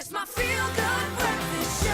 It's my feel-good breakfast show.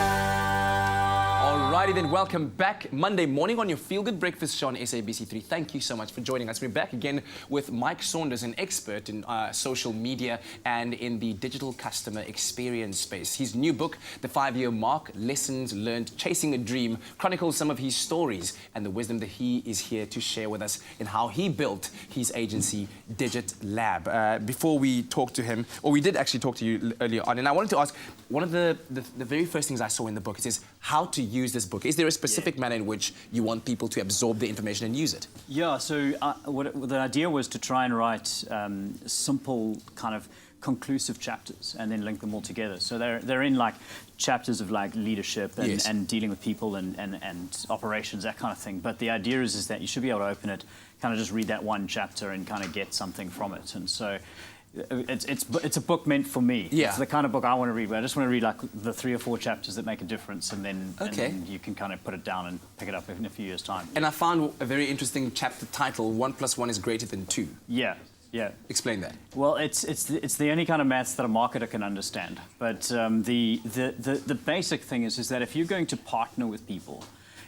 Alrighty then, welcome back Monday morning on your Feel Good Breakfast show on SABC3. Thank you so much for joining us. We're back again with Mike Saunders, an expert in social media and in the digital customer experience space. His new book, The 5-Year Mark, Lessons Learned, Chasing a Dream, chronicles some of his stories and the wisdom that he is here to share with us in how he built his agency, DigitLab. Before we talk to him, or we did actually talk to you earlier on, and I wanted to ask, one of the very first things I saw in the book, it says how to use this book. Is there a specific manner in which you want people to absorb the information and use it? Yeah, so the idea was to try and write simple kind of conclusive chapters and then link them all together. So they're in like chapters of like leadership and, and dealing with people and operations, that kind of thing. But the idea is that you should be able to open it, kind of just read that one chapter and kind of get something from it. And so it's a book meant for me. Yeah. It's the kind of book I want to read, but I just want to read like the 3 or 4 chapters that make a difference, and then, and then you can kind of put it down and pick it up in a few years' time. And I found a very interesting chapter title, 1 + 1 is greater than 2. Yeah. Yeah. Explain that. Well, it's the only kind of maths that a marketer can understand. But the basic thing is that if you're going to partner with people,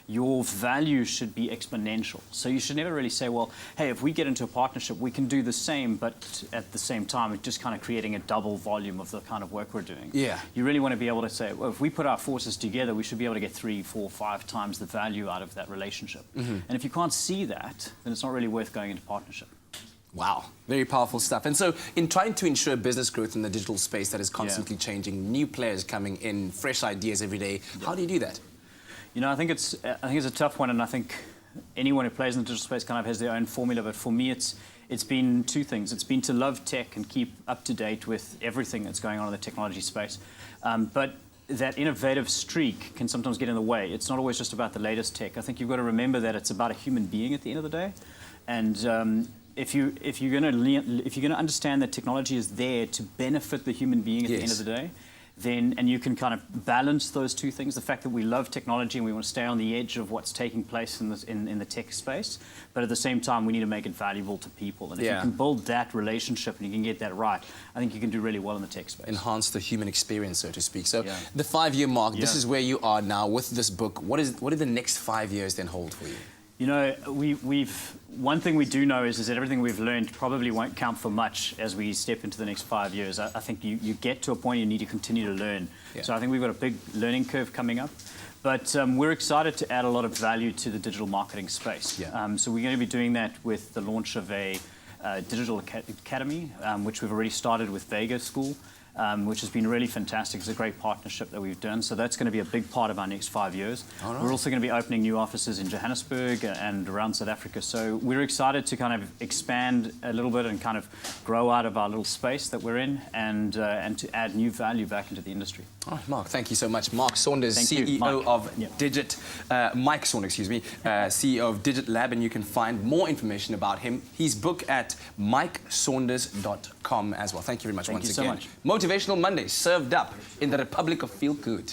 your value should be exponential. So you should never really say, well, hey, if we get into a partnership, we can do the same, but at the same time, it's just kind of creating a double volume of the kind of work we're doing. Yeah. You really want to be able to say, well, if we put our forces together, we should be able to get 3, 4, 5 times the value out of that relationship. And if you can't see that, then it's not really worth going into partnership. Wow, very powerful stuff. And so in trying to ensure business growth in the digital space that is constantly changing, new players coming in, fresh ideas every day, how do you do that? You know, I think it's a tough one, and I think anyone who plays in the digital space kind of has their own formula. But for me, it's been 2 things. It's been to love tech and keep up to date with everything that's going on in the technology space. But that innovative streak can sometimes get in the way. It's not always just about the latest tech. I think you've got to remember that it's about a human being at the end of the day, and if you're going to understand that technology is there to benefit the human being at the end of the day, then, and you can kind of balance those 2 things, the fact that we love technology and we want to stay on the edge of what's taking place in the tech space, but at the same time we need to make it valuable to people. And if you can build that relationship and you can get that right, I think you can do really well in the tech space. Enhance the human experience, so to speak. So the 5-year mark, this is where you are now with this book. What do the next 5 years then hold for you? You know, one thing we do know is that everything we've learned probably won't count for much as we step into the next 5 years. I think you get to a point you need to continue to learn. So I think we've got a big learning curve coming up. But we're excited to add a lot of value to the digital marketing space. So we're going to be doing that with the launch of a digital academy, which we've already started with Vega School. Which has been really fantastic. It's a great partnership that we've done. So that's going to be a big part of our next 5 years. We're also going to be opening new offices in Johannesburg and around South Africa. So we're excited to kind of expand a little bit and kind of grow out of our little space that we're in, and to add new value back into the industry. Oh, Mark, thank you so much. Mark Saunders, CEO of Mike Saunders, excuse me, CEO of DigitLab, and you can find more information about him, his book at mikesaunders.com as well. Thank you very much once again. Thank you so much. Motivational Monday served up in the Republic of Feel Good.